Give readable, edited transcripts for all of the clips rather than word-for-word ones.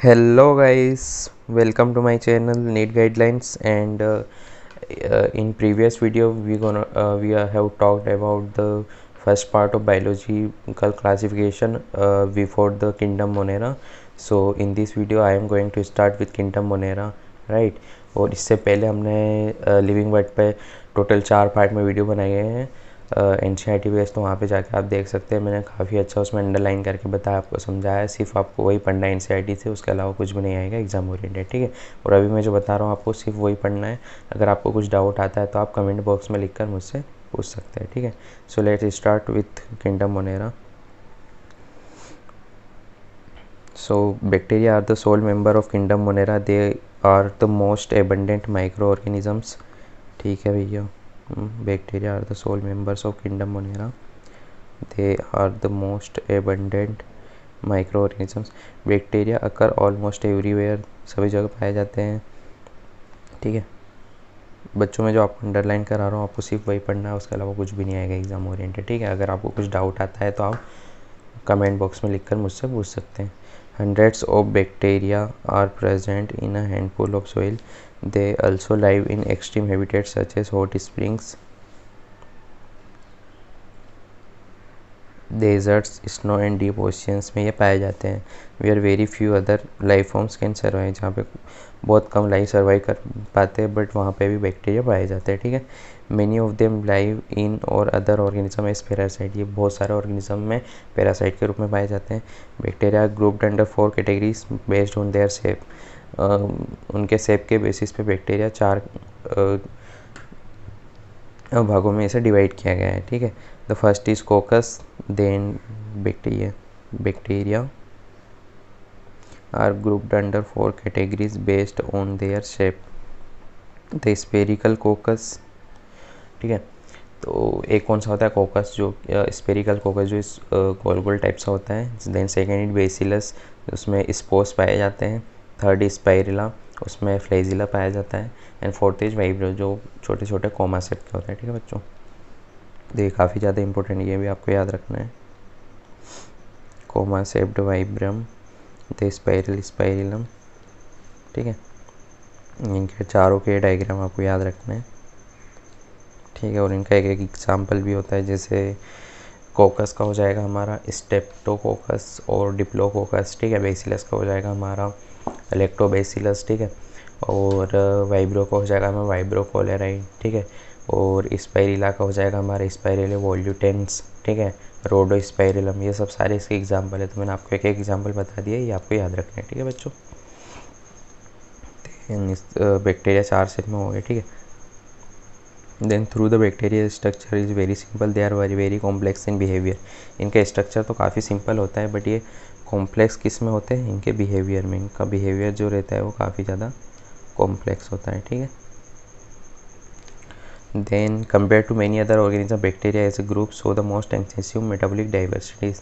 Hello guys, welcome to my channel NEET Guidelines. And in previous video we have talked about the first part of biological classification before the kingdom Monera. So in this video I am going to start with kingdom Monera, right? और इससे पहले हमने living bird पे total 4 part में video बनाए हैं NCERT base, तो वहाँ पे जाके आप देख सकते हैं। मैंने काफ़ी अच्छा उसमें अंडरलाइन करके बताया, आपको समझाया। सिर्फ आपको वही पढ़ना है NCERT से, उसके अलावा कुछ भी नहीं आएगा एग्जाम ओरिएंटेड, ठीक है। और अभी मैं जो बता रहा हूँ आपको सिर्फ वही पढ़ना है। अगर आपको कुछ डाउट आता है तो आप कमेंट बॉक्स में लिख कर मुझसे पूछ सकते हैं, ठीक है। So let's start with kingdom Monera. So bacteria are the sole member of kingdom Monera. They are the most abundant microorganisms. ठीक है भैया, bacteria are the sole members of kingdom Monera. They are the most abundant microorganisms. Bacteria occur almost everywhere. सभी जगह पाए जाते हैं, ठीक है। बच्चों में जो आपको अंडरलाइन करा रहा हूँ आपको सिर्फ वही पढ़ना है, उसके अलावा कुछ भी नहीं आएगा एग्जाम ओरिएंटेड, ठीक है। अगर आपको कुछ डाउट आता है तो आप कमेंट बॉक्स में लिखकर मुझसे पूछ सकते हैं। Hundreds of bacteria are present in a handful of soil. They also live in extreme habitats such as hot springs, deserts, snow and deep oceans में ये पाए जाते हैं। Where very few other life forms can survive, जहाँ पे बहुत कम life survive कर पाते हैं, बट वहाँ पे भी बैक्टीरिया पाए जाते हैं, ठीक है। Many of them live in और other organism as parasite, ये बहुत सारे ऑर्गेनिज्म में पैरासाइट के रूप में पाए जाते हैं। Bacteria grouped under 4 categories based on their shape, उनके शेप के बेसिस पे बैक्टीरिया 4 भागों में इसे डिवाइड किया गया है, ठीक है। The first is coccus, then bacteria are grouped under 4 categories based on their shape. The spherical coccus, ठीक है। तो एक कौन सा होता है कोकस, जो स्पेरिकल कोकस जो इस गोल गोल टाइप सा होता है। देन सेकेंड इज बेसिलस, उसमें स्पोर्स पाए जाते हैं। थर्ड इज स्पाइरुला, उसमें फ्लैजिला पाया जाता है। एंड फोर्थ इज वाइब्रो, जो छोटे छोटे कोमा सेट के होते हैं, ठीक है बच्चों। देखिए काफ़ी ज़्यादा इंपॉर्टेंट, ये भी आपको याद रखना है। Comma shaped vibrio, the spiral spirillum, ठीक है। इनके चारों के डायग्राम आपको याद रखना है, ठीक है। और इनका एक एक एग्जाम्पल भी होता है, जैसे कोकस का हो जाएगा हमारा स्टेप्टोकोकस और डिप्लोकोकस, ठीक है। बेसिलस का हो जाएगा हमारा लैक्टोबैसिलस, ठीक है। और वाइब्रो का हो जाएगा हमारा वाइब्रो कोलेराई, ठीक है। और स्पाइरिला का हो जाएगा हमारा स्पाइरेले वोल्यूटेंस, ठीक है। रोडो स्पाइरिलम, ये सब सारे इसके एग्जाम्पल है। तो मैंने आपको एक एक एग्जाम्पल बता दिया, ये आपको याद रखना है, ठीक है बच्चों। बैक्टीरिया 4 सेट में हो गए, ठीक है। Then through the bacteria structure is very simple, they are very complex in behaviour. इनका स्ट्रक्चर तो काफ़ी सिंपल होता है, बट ये कॉम्प्लेक्स किस में होते हैं, इनके बिहेवियर में। इनका बिहेवियर जो रहता है वो काफ़ी ज़्यादा कॉम्प्लेक्स होता है, ठीक है। Then compare to many other organism, bacteria as a group show the most extensive metabolic diversities.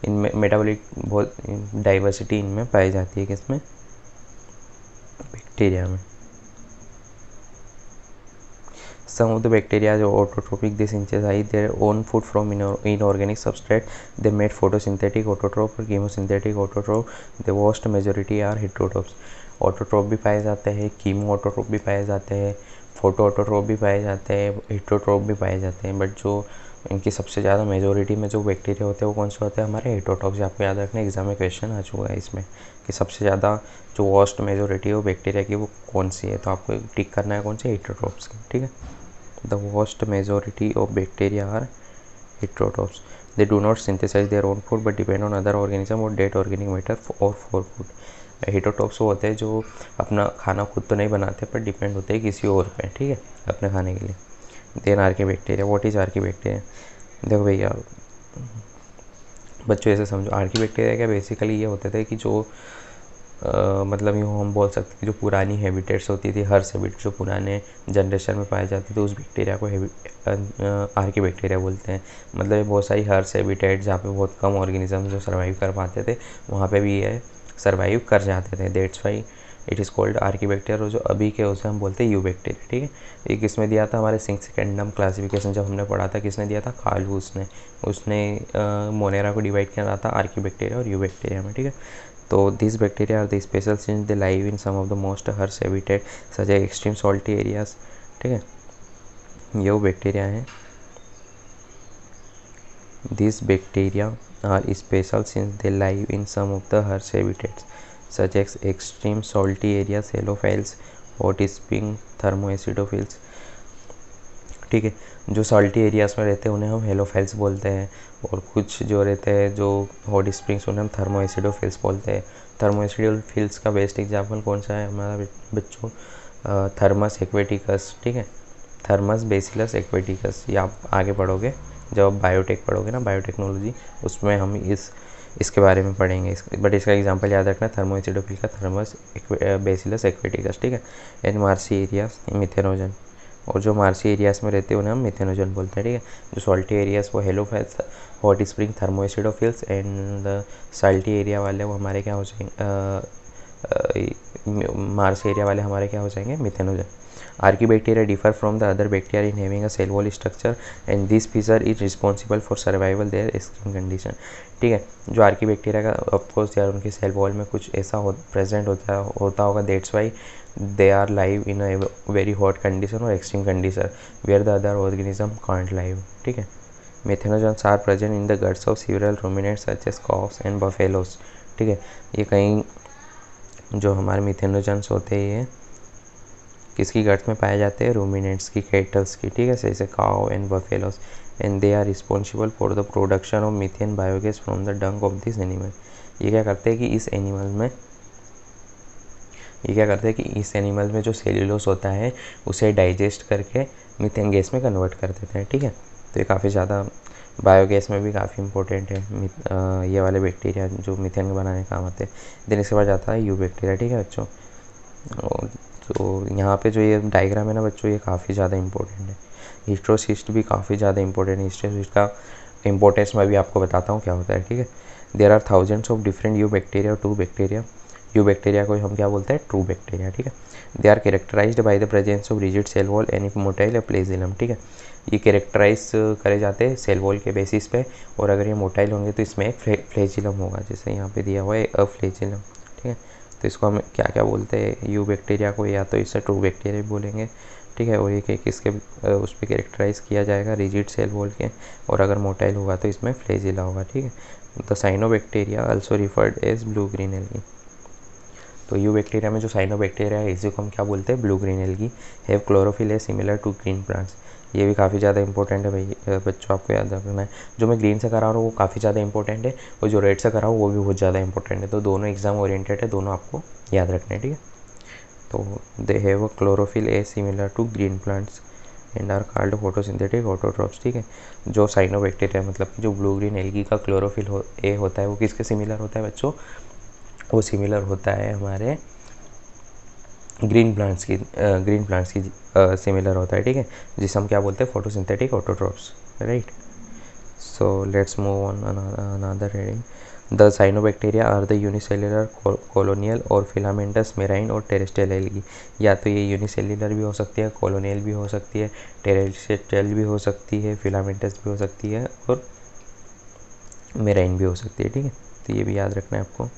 इनमें मेटाबॉलिक बहुत डाइवर्सिटी इनमें पाई जाती है, किसमें, बैक्टीरिया में। Some of the bacteria are autotrophic. They synthesize their own food from inorganic substrate. They made photosynthetic autotroph और chemosynthetic autotroph. The vast majority are heterotrophs. Autotroph भी पाए जाते हैं, कीमो ऑटोट्रोप भी पाए जाते हैं, फोटो ऑटोट्रोप भी पाए जाते हैं, हेटरोट्रोप भी पाए जाते हैं। बट जो इनकी सबसे ज़्यादा मेजोरिटी में जो बैक्टीरिया होते हैं वो कौन से होते हैं, हमारे हेटरोट्रोप्स। आपको याद रखना, एग्जाम में क्वेश्चन आ चुका है इसमें कि सबसे ज़्यादा जो वास्ट मेजोरिटी है वो बैक्टीरिया की वो कौन सी है। तो आपको टिक करना है कौन से, हेटरोट्रोप्स की, ठीक है। The vast majority of bacteria are heterotrophs. They do not synthesize their own food but depend on other organism or dead organic matter or for food. हेटरोट्रोप्स वो होते हैं जो अपना खाना खुद तो नहीं बनाते पर डिपेंड होते हैं किसी और पे, ठीक है, अपने खाने के लिए। Then archaebacteria, what is archaebacteria. देखो भैया बच्चों ऐसे समझो, आर्की बैक्टीरिया क्या बेसिकली ये होते थे कि जो मतलब यूँ हम बोल सकते हैं जो पुरानी हैबिटेट्स होती थी, हर्स हैबिट जो पुराने जनरेशन में पाए जाते थे, उस बैक्टीरिया को आर्की बैक्टीरिया बोलते हैं। मतलब ये बहुत सारी हर्स हैबिटेट जहाँ पे बहुत कम ऑर्गेनिज्म जो सर्वाइव कर पाते थे वहाँ पे भी ये सर्वाइव कर जाते थे। That's why it is called Archie bacteria. और जो अभी के उसे हम बोलते हैं यू बैक्टीरिया, ठीक है। ये किसमें दिया था, हमारे सिंक्स क्लासिफिकेशन जब हमने पढ़ा था, किसने दिया था, खालू। उसने मोनेरा को डिवाइड किया था आर्की बैक्टीरिया और यू बैक्टीरिया में, ठीक है। तो this bacteria are the special since they live in some of the most harsh habitat such as extreme salty areas. ठीक है, ये वो बैक्टीरिया हैं। This bacteria are special since they live in some of the harsh habitats such as extreme salty areas, halophiles, hot spring thermoacidophiles. ठीक है, जो salty areas में रहते हैं उन्हें हम हेलोफाइल्स बोलते हैं, और कुछ जो रहते हैं जो हॉट स्प्रिंग्स उन्हें हम थर्मोएसिडोफिल्स बोलते हैं। थर्मोएसिडोफिल्स का बेस्ट एग्जाम्पल कौन सा है हमारा बच्चों? Thermus aquaticus. ठीक है, थर्मस बेसिलस एक्वेटिकस, ये आप आगे पढ़ोगे जब आप बायोटेक पढ़ोगे ना, बायोटेक्नोलॉजी, उसमें हम इसके बारे में पढ़ेंगे। बट इसका एग्जांपल याद रखना, थर्मोएसिडोफिल का थर्मस बेसिलस एक्वेटिकस। ठीक है, एंड मार्सी एरियाज मिथेनोजन, और जो मार्सी एरियाज में रहते हैं उन्हें हम मिथेनोजन बोलते हैं। ठीक है, जो सॉल्टी एरियाज वो halophiles, hot spring thermoacidophiles, and salty area वाले वो हमारे क्या हो जाएंगे, मार्स एरिया वाले हमारे क्या हो जाएंगे, methanogen. Archaebacteria differ from the other bacteria in having a cell wall structure and this feature is responsible for survival their extreme condition. ठीक है, जो आर्कीबैक्टीरिया का ऑफकोर्स यार उनकी सेल वॉल में कुछ ऐसा प्रेजेंट होता होगा, that's why they are live in a very hot condition और extreme condition where the other organism can't live. ठीक है, methanogens are present in the guts of several ruminants such as cows and buffaloes. ठीक है, ये कहीं जो हमारे मिथेनोजन्स होते हैं ये किसकी गट्स में पाए जाते हैं, रूमिनेट्स की, कैटल्स की। ठीक है, जैसे cow and buffaloes, and they are responsible for the production of methane biogas from the dung of this animal. ये क्या करते हैं कि इस एनिमल में जो सेल्यूलोस होता है उसे डाइजेस्ट करके मीथेन गैस में कन्वर्ट कर देते हैं। ठीक है, तो ये काफ़ी ज़्यादा बायोगैस में भी काफ़ी इंपॉर्टेंट है ये वाले बैक्टीरिया जो मीथेन बनाने काम आते हैं। देन इसके बाद आता है यू बैक्टीरिया। ठीक है बच्चों, तो यहाँ पे जो ये डायग्राम है ना बच्चों, ये काफ़ी ज़्यादा इंपॉर्टेंट है। हिस्टोसिस्ट भी काफ़ी ज़्यादा इंपॉर्टेंट है। हिस्टोसिस्ट का इंपॉर्टेंस मैं भी आपको बताता हूँ क्या होता है। ठीक है, there are thousands of different eubacteria और ट्रू बैक्टीरिया। यू बैक्टीरिया को हम क्या बोलते हैं, ट्रू बैक्टीरिया। ठीक है, they are characterized by the presence of rigid cell wall and motile या फ्लैजिलम। ठीक है, ये कैरेक्टराइज करे जाते हैं सेल वॉल के बेसिस पे, और अगर ये मोटाइल होंगे तो इसमें एक फ्लैजिलम होगा, जैसे यहाँ पे दिया हुआ है अ फ्लैजिलम। ठीक है, तो इसको हम क्या क्या बोलते हैं, यू बैक्टीरिया को या तो इसे ट्रू बैक्टीरिया बोलेंगे। ठीक है, और ये किसके उस पर कैरेक्टराइज किया जाएगा, रिजिड सेल वॉल के, और अगर मोटाइल होगा तो इसमें फ्लैजिला होगा। ठीक है, the cyanobacteria also referred as blue green algae. तो यू बैक्टीरिया में जो साइनोबैक्टीरिया है इसी को हम क्या बोलते हैं, blue green algae. Have chlorophyll है सिमिलर टू ग्रीन प्लांट्स। ये भी काफ़ी ज़्यादा इंपॉर्टेंट है भाई बच्चों, आपको याद रखना है। जो मैं ग्रीन से करा रहा हूँ वो काफ़ी ज़्यादा इंपॉर्टेंट है, और जो रेड से करा हूँ वो भी बहुत ज़्यादा इंपॉर्टेंट है। तो दोनों एग्जाम ओरिएंटेड है, दोनों आपको याद रखना है। ठीक है, तो they have a chlorophyll A similar to green plants and are called photosynthetic autotrophs. ठीक है, जो साइनोबैक्टीरिया मतलब कि जो ब्लू ग्रीन एल्गी का क्लोरोफिल ए होता है वो किसके सिमिलर होता है बच्चों, वो सिमिलर होता है हमारे ग्रीन प्लांट्स की सिमिलर होता है। ठीक है, जिसे हम क्या बोलते हैं, photosynthetic autotrophs. Right, so let's move on another heading. The cyanobacteria are the unicellular, colonial और फिलामेंटस मेराइन और टेरेस्ट्रियल एल्गी। या तो ये यूनिसेल्युलर भी हो सकती है, कॉलोनियल भी हो सकती है, टेरेस्ट्रियल भी हो सकती है, फिलामेंटस भी हो सकती है, और मेराइन भी हो सकती है। ठीक है, तो ये भी याद रखना है आपको।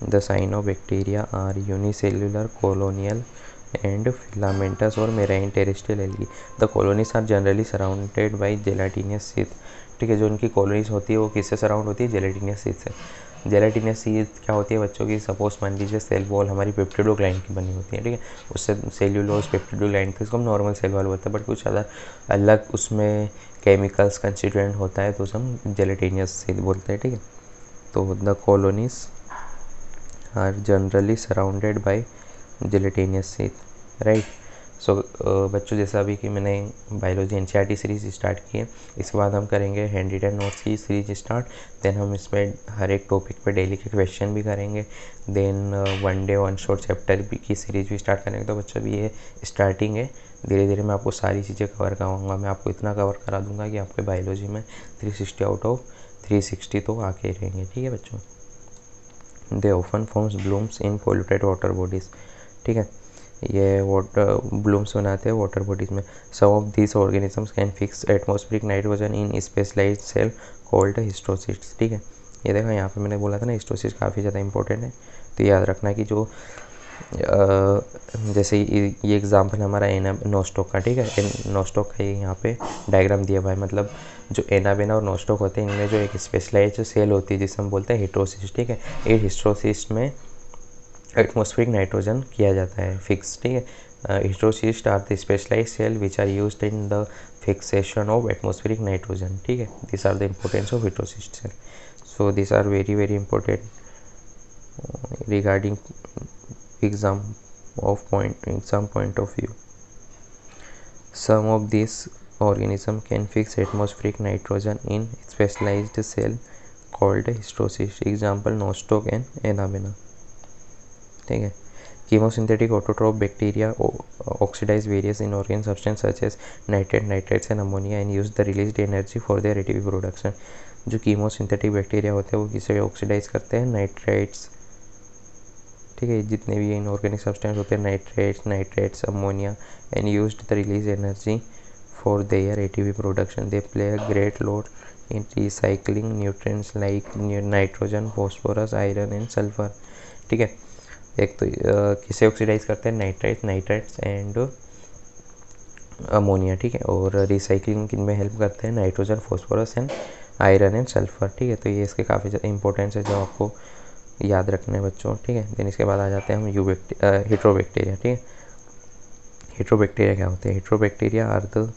The cyanobacteria are unicellular, colonial and filamentous or marine terrestrial algae. The colonies are generally surrounded by gelatinous sheath. ठीक है, जो उनकी कॉलोनीज होती है वो किससे सराउंड होती है, जेलेटिनियस शीथ से। जेलेटिनियस शीथ क्या होती है बच्चों की, सपोज मान लीजिए सेल वॉल हमारी पेप्टिडोग्लाइड की बनी होती है। ठीक है, उससे सेल्यूलोज पेप्टिडोग्लाइड तो इसको हम नॉर्मल सेल वॉल बोलते हैं, बट कुछ अलग उसमें केमिकल्स कंस्टिट्यूएंट होता है तो उसे हम जेलेटिनियस शीथ बोलते हैं। ठीक है, तो the colonies are generally surrounded by gelatinous sheath, right? सो बच्चों जैसा अभी कि मैंने बायोलॉजी एनसीईआरटी सीरीज़ स्टार्ट की है, इसके बाद हम करेंगे हैंड रिटन नोट्स की सीरीज स्टार्ट। देन हम इसमें हर एक टॉपिक पे डेली के क्वेश्चन भी करेंगे। Then one day one short chapter भी की सीरीज भी स्टार्ट करेंगे। तो बच्चों भी ये स्टार्टिंग है, धीरे धीरे मैं आपको सारी चीज़ें कवर कराऊंगा। मैं आपको इतना कवर करा दूंगा कि आपके बायोलॉजी में 360 आउट ऑफ 360 तो आके रहेंगे। ठीक है बच्चों, they often form blooms in polluted water bodies. ठीक है, ये वाटर ब्लूम्स बनाते हैं वाटर बॉडीज़ में। Some of this organisms can fix atmospheric nitrogen in specialised cell called heterocysts. ठीक है, ये देखो यहाँ पे मैंने बोला था ना हिस्टोसिस काफ़ी ज़्यादा इंपॉर्टेंट है, तो याद रखना कि जो जैसे ये एग्जांपल हमारा नोस्टॉक का, ठीक है, नोस्टॉक का ये यहाँ पे डायग्राम दिया हुआ है। मतलब जो एनाबेना और नोस्टॉक होते हैं इनमें जो एक स्पेशलाइज्ड सेल होती है जिसे हम बोलते हैं हिस्टोसिस्ट, ठीक है। ये हिस्टोसिस्ट में एटमॉस्फेरिक नाइट्रोजन किया जाता है फिक्स, ठीक है। Heterocyst are the specialised cell which are used in the fixation of atmospheric nitrogen, ठीक है। This are the importance of heterocyst cell. So this are very very important regarding exam point of view. Some of these organisms can fix atmospheric nitrogen in specialized cell called histocyst. Example nostoc and Anabaena, ठीक है। Chemosynthetic autotroph bacteria oxidize various inorganic substances such as nitrate, nitrates and ammonia and use the released energy for their ATP production. जो chemosynthetic bacteria होते हैं वो किसे oxidise करते हैं, nitrates, ठीक है, जितने भी इनऑर्गेनिक सब्सटेंस होते हैं, nitrates, ammonia and used the release energy for their ATP production. They play a great role in recycling nutrients like nitrogen, phosphorus, iron and sulphur, ठीक है। एक तो किसे ऑक्सीडाइज करते हैं, नाइट्रेट्स एंड अमोनिया, ठीक है। और रिसाइकलिंग किन में हेल्प करते हैं, nitrogen, phosphorus and iron and sulphur, ठीक है। तो ये इसके काफ़ी ज़्यादा इंपॉर्टेंस है जो आपको याद रखने हैं बच्चों, ठीक है। देन इसके बाद आ जाते हैं हम हेट्रोबैक्टीरिया, ठीक है। हेट्रोबैक्टीरिया क्या होते हैं, heterobacteria are the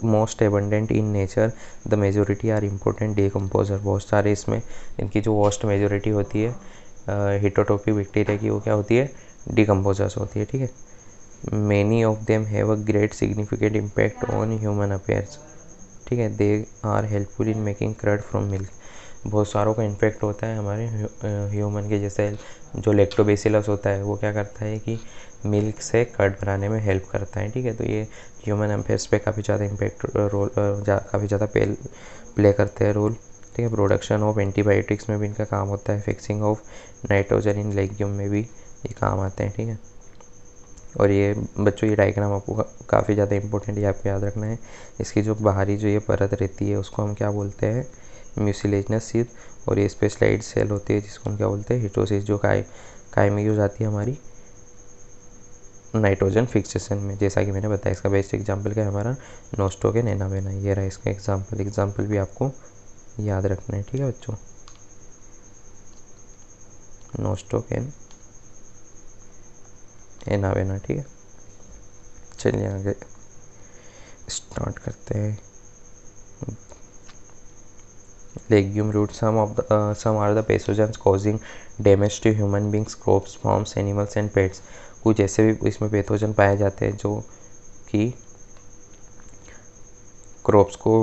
most abundant in nature, the majority are important decomposer. बहुत सारे इसमें इनकी जो वॉस्ट मेजोरिटी होती है हेटरोट्रोपिक बैक्टीरिया की, वो क्या होती है, डीकम्पोजर्स होती है, ठीक है। Many of them have a great significant impact on human affairs, ठीक है। They are helpful in making curd from milk. बहुत सारों का इम्पैक्ट होता है हमारे ह्यूमन के, जैसे जो लैक्टोबैसिलस होता है वो क्या करता है कि मिल्क से कर्ड बनाने में हेल्प करता है, ठीक है। तो ये ह्यूमन अफेयर्स पे काफ़ी ज़्यादा इम्पैक्ट काफ़ी ज़्यादा प्ले करते हैं रोल, ठीक है। प्रोडक्शन ऑफ एंटीबायोटिक्स में भी इनका काम होता है, fixing of nitrogen in legume में भी ये काम आते हैं, ठीक है। और ये बच्चों ये डायग्राम आपको काफ़ी ज़्यादा इंपॉर्टेंट है, आपको याद रखना है। इसकी जो बाहरी जो ये परत रहती है उसको हम क्या बोलते हैं, म्यूसिलेजिनस शीथ, और ये स्पेशलाइज्ड सेल होती है जिसको हम क्या बोलते हैं, हिस्टोसिस, जो काय में यूज आती है हमारी नाइट्रोजन फिक्सेशन में। जैसा कि मैंने बताया इसका बेस्ट एग्जांपल क्या है हमारा नोस्टॉक एंड एनाबेना, ये रहा इसका एग्जांपल भी आपको याद रखना है, ठीक है बच्चों, नोस्टॉक एंड एनाबेना, ठीक है। चलिए आगे स्टार्ट करते हैं। Legume root, some are the pathogens causing damage to human beings, crops, farms, animals and pets। कुछ ऐसे भी इसमें पैथोजन पाए जाते हैं जो कि क्रॉप्स को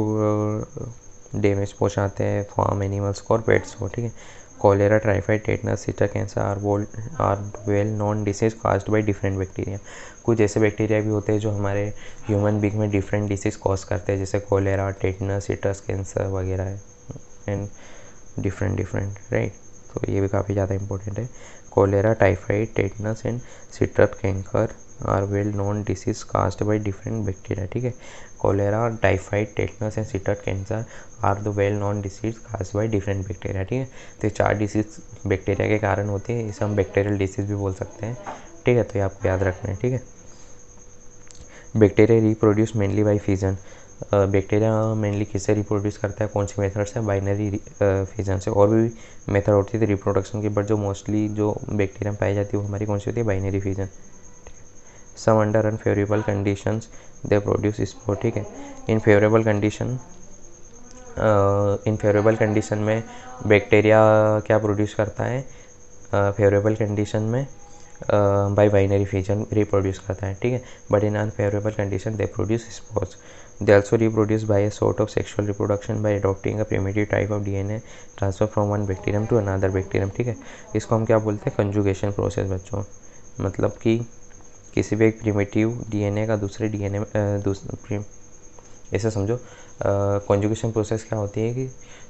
डैमेज पहुंचाते हैं, फार्म एनिमल्स को और पेट्स को, ठीक है। Cholera, typhoid, tetanus, citrus cancer are well known disease caused by different bacteria. कुछ ऐसे बैक्टीरिया भी होते हैं जो हमारे ह्यूमन बींग में डिफरेंट डिसीज कॉज करते हैं, जैसे कॉलेरा, टेटनस, सीटस कैंसर वगैरह है, एंड डिफरेंट राइट। तो ये भी काफ़ी ज़्यादा इंपॉर्टेंट है। Cholera, typhoid, tetanus and citrus canker are well known disease caused by different bacteria, ठीक है। Cholera, typhoid, tetanus and citrus cancer are the well known disease caused by different bacteria, ठीक है। तो 4 डिसीज बैक्टीरिया के कारण होती है, इसे हम बैक्टीरियल डिसीज भी बोल सकते हैं, ठीक है। तो ये आपको याद रखना है, ठीक है। Bacteria reproduce mainly by fission. Bacteria mainly किससे रिप्रोड्यूस करता है, कौन से मेथड से, बाइनरी फिजन से। और भी मेथड होती है रिप्रोडक्शन की, बट जो मोस्टली जो बैक्टीरिया पाई जाती है वो हमारी कौन सी होती है, binary fission. Sum under unfavourable conditions they produce spore, ठीक है। इन फेवरेबल कंडीशन में बैक्टीरिया क्या प्रोड्यूस करता है, फेवरेबल कंडीशन में बाय बाइनरी फिजन रिप्रोड्यूस करता है, ठीक है। But in unfavourable condition they produce spores. They also reproduce by a sort of sexual reproduction by adopting a primitive type of DNA transfer from one bacterium to another bacterium, ठीक है। इसको हम क्या बोलते हैं, कंजुगेशन प्रोसेस बच्चों। मतलब कि किसी भी एक प्रिमिटिव डीएनए का दूसरे डीएनए ऐसे समझो। कंजुगेशन प्रोसेस क्या होती है कि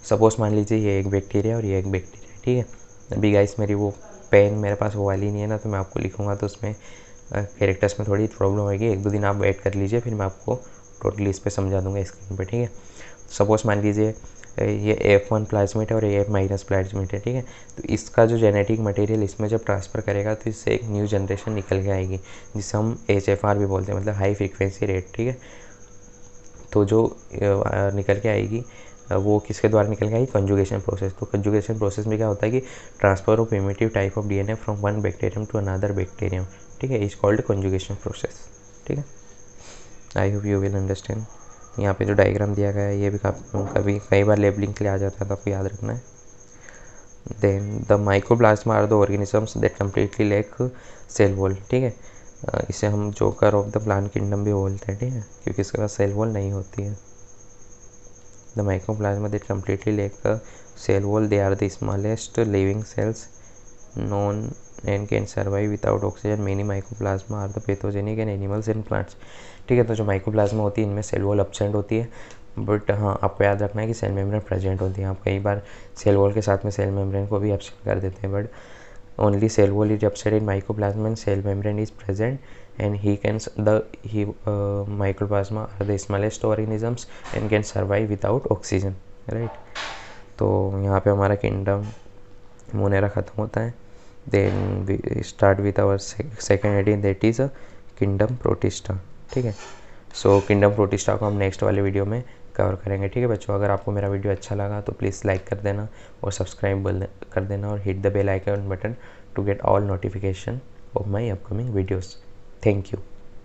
सपोज मान लीजिए ये एक बैक्टीरिया और ये एक बैक्टीरिया, ठीक है। अभी गाइस मेरी वो पेन मेरे पास वो वाली नहीं है ना, तो मैं आपको लिखूँगा तो उसमें कैरेक्टर्स में थोड़ी प्रॉब्लम होगी। 1-2 दिन आप वेट कर लीजिए, फिर मैं आपको टोटली इस पर समझा दूंगा स्क्रीन पे, ठीक है। सपोज मान लीजिए ये F1 प्लाज्मिड है और AF माइनस प्लाज्मिड है, ठीक है। तो इसका जो जेनेटिक मटेरियल इसमें जब ट्रांसफ़र करेगा तो इससे एक न्यू जनरेशन निकल के आएगी, जिसे हम HFR भी बोलते हैं, मतलब हाई फ्रीक्वेंसी रेट, ठीक है। तो जो निकल के आएगी वो किसके द्वारा निकल के आएगी, कंजुगेशन प्रोसेस। तो कंजुगेशन प्रोसेस में क्या होता है कि transfer of primitive type of DNA from one bacterium to another bacterium, ठीक है, इज कॉल्ड कंजुगेशन प्रोसेस, ठीक है। I hope you will understand. यहाँ पे जो डायग्राम दिया गया है ये भी कभी कई बार लेबलिंग के लिए आ जाता है, तो आपको याद रखना है। Then the mycoplasma are the organisms that completely lack cell wall, ठीक है। इसे हम joker of the plant kingdom भी बोलते हैं, ठीक है, क्योंकि इसके पास सेल वॉल नहीं होती है। The mycoplasma that completely lack the cell wall, they are the smallest living cells known and can survive without oxygen. Many mycoplasma are the pathogenic and animals and plants, ठीक है। तो जो mycoplasma होती है इनमें सेल वॉल एब्सेंट होती है, but हाँ आपको याद रखना है कि सेल मेम्ब्रेन प्रेजेंट होती है। आप कई बार सेल वॉल के साथ में सेल मेम्ब्रेन को भी एब्सेंट कर देते हैं, but only cell wall is absent in mycoplasma and cell membrane is present, and mycoplasma are the smallest organisms and can survive without oxygen, right। तो यहाँ पे हमारा किंगडम मोनेरा ख़त्म होता है। Then we start with our second heading, that is kingdom Protista, ठीक है। सो kingdom protista को हम नेक्स्ट वाले वीडियो में कवर करेंगे, ठीक है बच्चों। अगर आपको मेरा वीडियो अच्छा लगा तो प्लीज़ लाइक कर देना और सब्सक्राइब कर देना और hit the bell icon button to get all notification of my upcoming videos. Thank you.